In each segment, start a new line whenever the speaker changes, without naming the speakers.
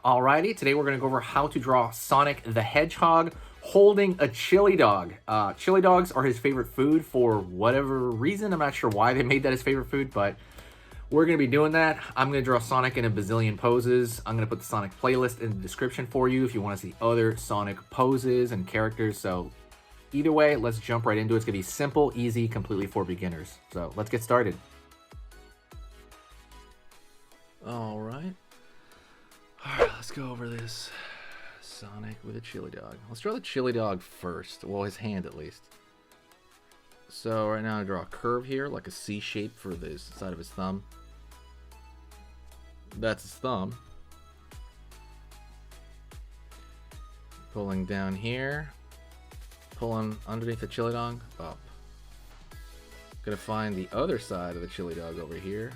Alrighty, today we're going to go over how to draw Sonic the Hedgehog holding a Chilidog. Chilidogs are his favorite food for whatever reason. I'm not sure why they made that his favorite food, but we're going to be doing that. I'm going to draw Sonic in a bazillion poses. I'm going to put the Sonic playlist in the description for you if you want to see other Sonic poses and characters. So either way, let's jump right into it. It's going to be simple, easy, completely for beginners. So let's get started. Alright, let's go over this Sonic with a Chilidog. Let's draw the Chilidog first. Well, his hand at least. So right now I draw a curve here, like a C shape for the side of his thumb. That's his thumb. Pulling down here. Pulling underneath the Chilidog, up. Gonna find the other side of the Chilidog over here.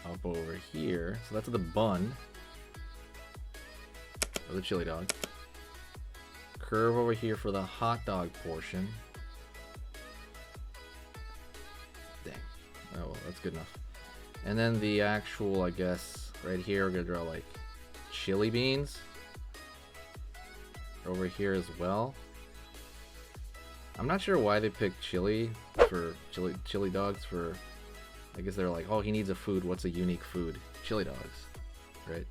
Up over here. So that's the bun of the Chilidog. Curve over here for the hot dog portion. Dang. Oh well, that's good enough. And then the actual, I guess, right here we're gonna draw like chili beans over here as well. I'm not sure why they picked chili chili dogs for. I guess they're like, oh, he needs a food. What's a unique food? Chili dogs, right?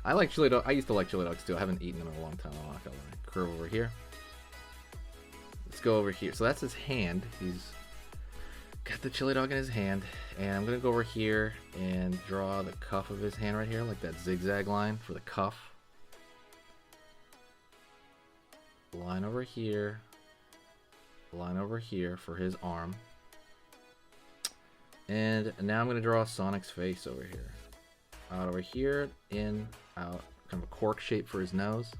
I like chili dogs. I used to like chili dogs too. I haven't eaten them in a long time. I'm not gonna lie. Curve over here. Let's go over here. So that's his hand. He's got the chili dog in his hand, and I'm gonna go over here and draw the cuff of his hand right here, like that zigzag line for the cuff. Line over here. Line over here for his arm. And now I'm going to draw Sonic's face over here. Out over here, in, out. Kind of a cork shape for his nose.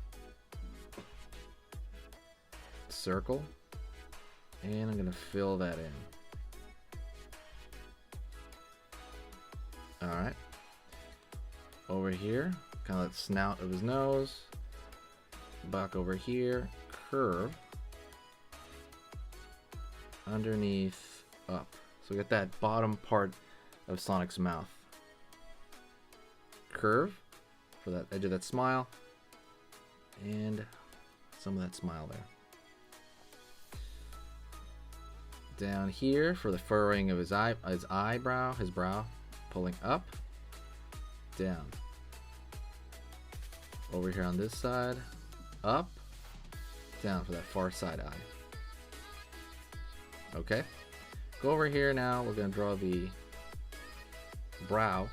Circle. And I'm going to fill that in. Alright. Over here, kind of that snout of his nose. Back over here, curve. Underneath, up. So we got that bottom part of Sonic's mouth. Curve for that edge of that smile. And some of that smile there. Down here for the furrowing of his eyebrow, his brow. Pulling up, down. Over here on this side, up, down for that far side eye. Okay. Go over here now, we're going to draw the brow.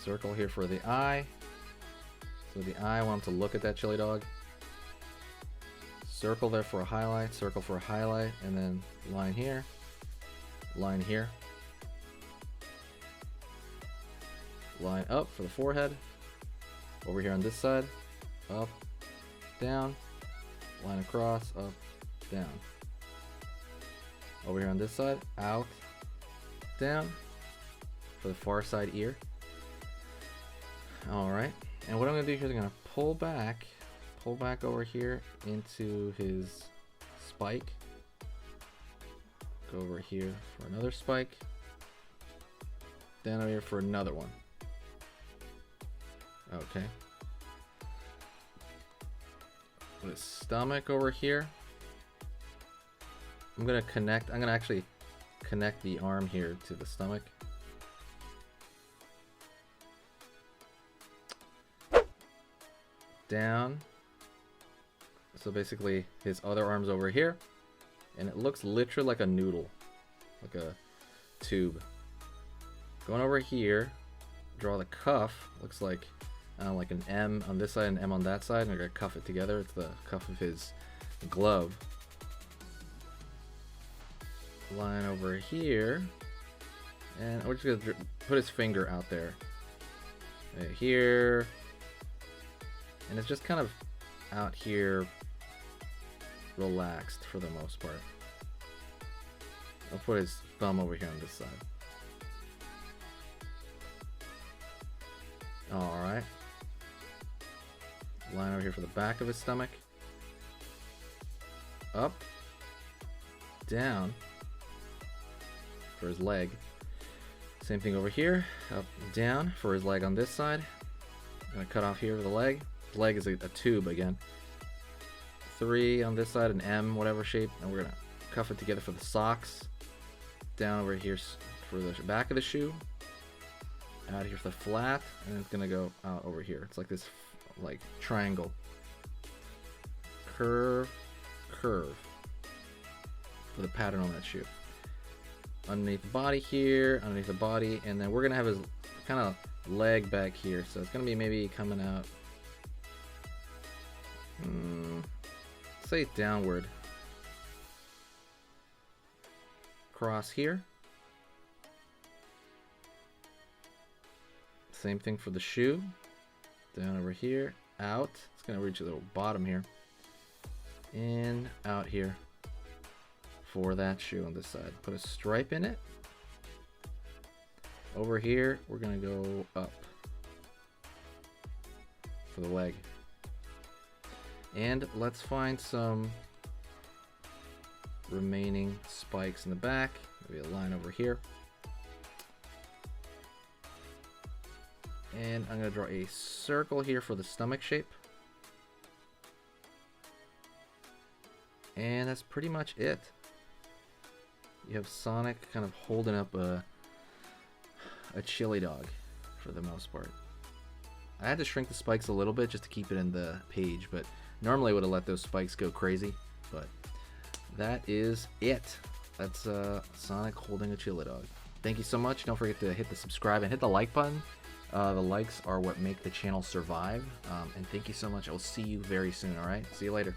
Circle here for the eye. So the eye, I want him to look at that chili dog. Circle there for a highlight, circle for a highlight, and then line here, line here. Line up for the forehead. Over here on this side, up, down, line across, up, down. Over here on this side, out, down, for the far side ear. Alright, and what I'm going to do here is I'm going to pull back over here into his spike. Go over here for another spike. Down over here for another one. Okay. Put his stomach over here. I'm gonna actually connect the arm here to the stomach. Down. So basically his other arm's over here. And it looks literally like a noodle. Like a tube. Going over here, draw the cuff. Looks like like an M on this side and M on that side, and I'm gonna cuff it together. It's the cuff of his glove. Line over here, and we're just gonna put his finger out there, right here, and it's just kind of out here, relaxed for the most part. I'll put his thumb over here on this side. Alright. Line over here for the back of his stomach. Up. Down. for his leg. Same thing over here, up and down for his leg on this side. I'm gonna cut off here for the leg. His leg is a tube again. 3 on this side, an M, whatever shape, and we're gonna cuff it together for the socks. Down over here for the back of the shoe. Out here for the flat, and it's gonna go out over here. It's like this, like triangle. Curve, curve. For the pattern on that shoe. Underneath the body here, underneath the body, and then we're gonna have his kind of leg back here. So it's gonna be maybe coming out. Say downward. Cross here. Same thing for the shoe. Down over here, out. It's gonna reach a little bottom here. And out here for that shoe on this side. Put a stripe in it. Over here, we're gonna go up for the leg. And let's find some remaining spikes in the back. Maybe a line over here. And I'm going to draw a circle here for the stomach shape. And that's pretty much it. You have Sonic kind of holding up a Chilidog for the most part. I had to shrink the spikes a little bit just to keep it in the page, but normally I would have let those spikes go crazy. But that is it. That's Sonic holding a Chilidog. Thank you so much. Don't forget to hit the subscribe and hit the like button. The likes are what make the channel survive. And thank you so much. I will see you very soon, alright? See you later.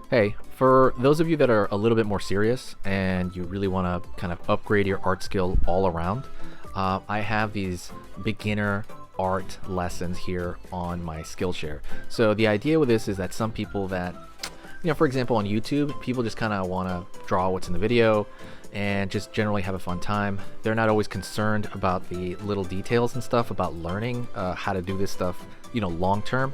Hey, for those of you that are a little bit more serious and you really want to kind of upgrade your art skill all around, I have these beginner art lessons here on my Skillshare. So the idea with this is that some people that, you know, for example on YouTube, people just kind of want to draw what's in the video and just generally have a fun time. They're not always concerned about the little details and stuff about learning how to do this stuff, you know, long term.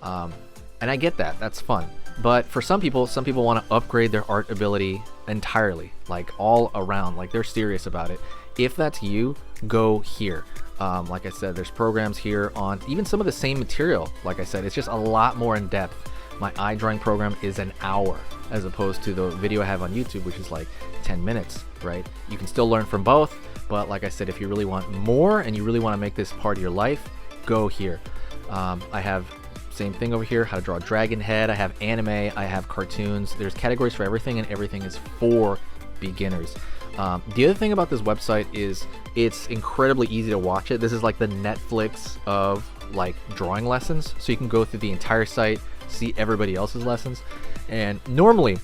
And I get that, that's fun. But for some people want to upgrade their art ability entirely, like all around, like they're serious about it. If that's you, go here. Like I said, there's programs here on even some of the same material. Like I said, it's just a lot more in depth. My eye drawing program is an hour as opposed to the video I have on YouTube, which is like 10 minutes, right? You can still learn from both, but like I said, if you really want more and you really want to make this part of your life, go here. I have same thing over here, how to draw a dragon head. I have anime, I have cartoons. There's categories for everything, and everything is for beginners. The other thing about this website is it's incredibly easy to watch it. This is like the Netflix of like drawing lessons. So you can go through the entire site, see everybody else's lessons. And normally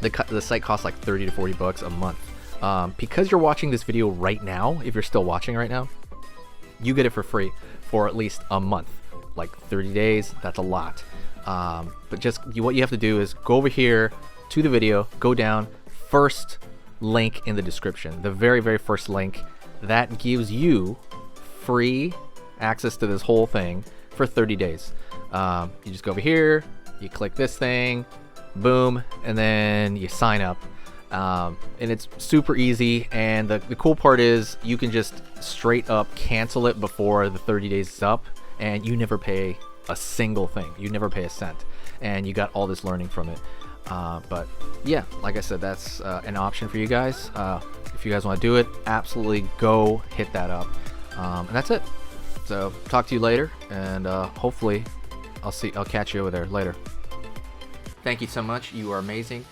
the site costs like 30 to 40 bucks a month. Because you're watching this video right now, if you're still watching right now, you get it for free for at least a month. Like 30 days, that's a lot. But just what you have to do is go over here to the video, go down, first link in the description, the very, very first link. That gives you free access to this whole thing for 30 days. You just go over here, you click this thing,
boom, and then you sign up. And it's super easy, and the cool part is you can just straight up cancel it before the 30 days is up, and you never pay a single thing. You never pay a cent, and you got all this learning from it. But yeah, like I said, that's an option for you guys. If you guys want to do it, absolutely go hit that up. And that's it. So talk to you later, and hopefully I'll catch you over there later. Thank you so much. You are amazing.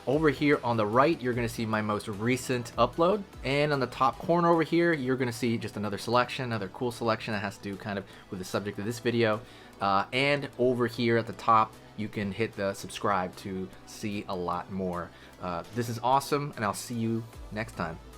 Over here on the right, you're going to see my most recent upload, and on the top corner over here, you're going to see just another selection, another cool selection that has to do kind of with the subject of this video. And over here at the top, you can hit the subscribe to see a lot more. This is awesome, and I'll see you next time.